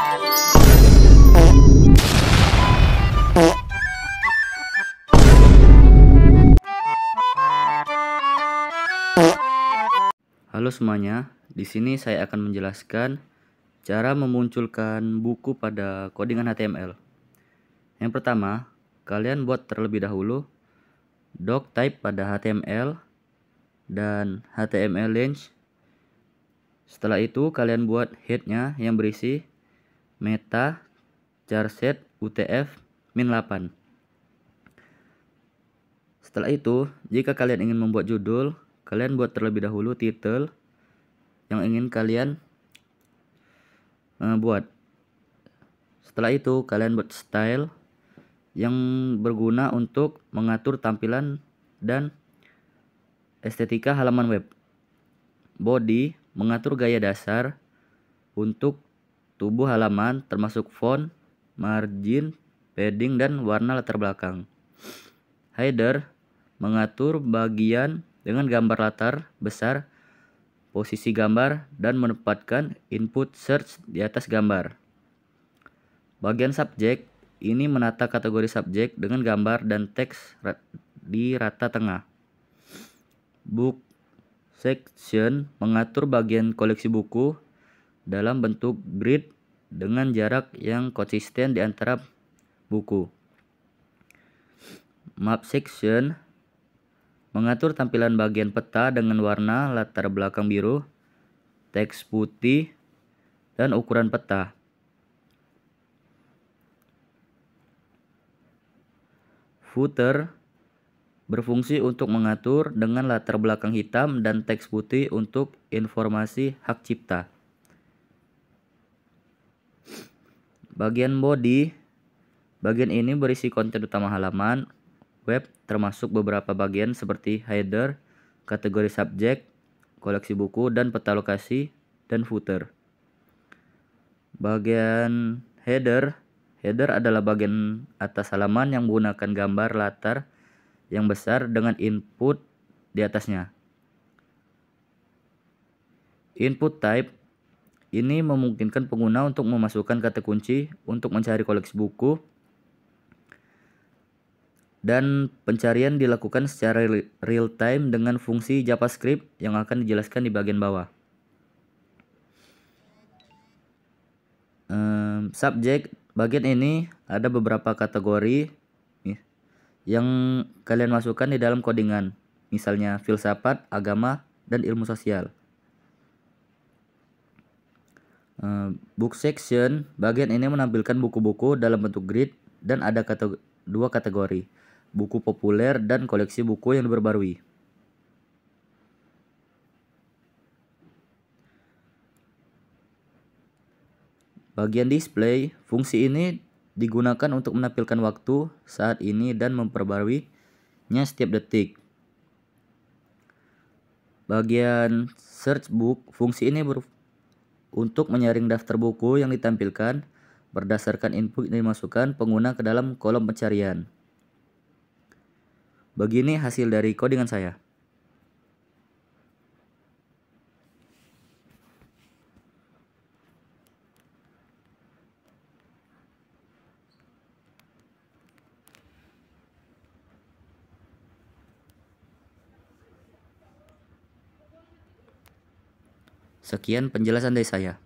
Halo semuanya, di sini saya akan menjelaskan cara memunculkan buku pada codingan HTML. Yang pertama, kalian buat terlebih dahulu doc type pada HTML dan HTML range. Setelah itu kalian buat headnya yang berisi meta charset UTF-8. Setelah itu, jika kalian ingin membuat judul, kalian buat terlebih dahulu title yang ingin kalian buat. Setelah itu kalian buat style yang berguna untuk mengatur tampilan dan estetika halaman web. Body mengatur gaya dasar untuk tubuh halaman termasuk font, margin, padding, dan warna latar belakang. Header mengatur bagian dengan gambar latar besar, posisi gambar, dan menempatkan input search di atas gambar. Bagian subjek ini menata kategori subjek dengan gambar dan teks di rata tengah. Book section mengatur bagian koleksi buku dalam bentuk grid dengan jarak yang konsisten di antara buku. Map section mengatur tampilan bagian peta dengan warna latar belakang biru, teks putih, dan ukuran peta. Footer berfungsi untuk mengatur dengan latar belakang hitam dan teks putih untuk informasi hak cipta. Bagian body, bagian ini berisi konten utama halaman web termasuk beberapa bagian seperti header, kategori subjek, koleksi buku, dan peta lokasi, dan footer. Bagian header adalah bagian atas halaman yang menggunakan gambar latar yang besar dengan input di atasnya. Input type ini memungkinkan pengguna untuk memasukkan kata kunci untuk mencari koleksi buku, dan pencarian dilakukan secara real time dengan fungsi JavaScript yang akan dijelaskan di bagian bawah. Subjek, bagian ini ada beberapa kategori yang kalian masukkan di dalam codingan, misalnya filsafat, agama, dan ilmu sosial. Book section, bagian ini menampilkan buku-buku dalam bentuk grid dan ada dua kategori, buku populer dan koleksi buku yang diperbarui. Bagian display, fungsi ini digunakan untuk menampilkan waktu saat ini dan memperbaruinya setiap detik. Bagian search book, fungsi ini untuk menyaring daftar buku yang ditampilkan berdasarkan input yang dimasukkan pengguna ke dalam kolom pencarian. Begini hasil dari codingan saya. Sekian penjelasan dari saya.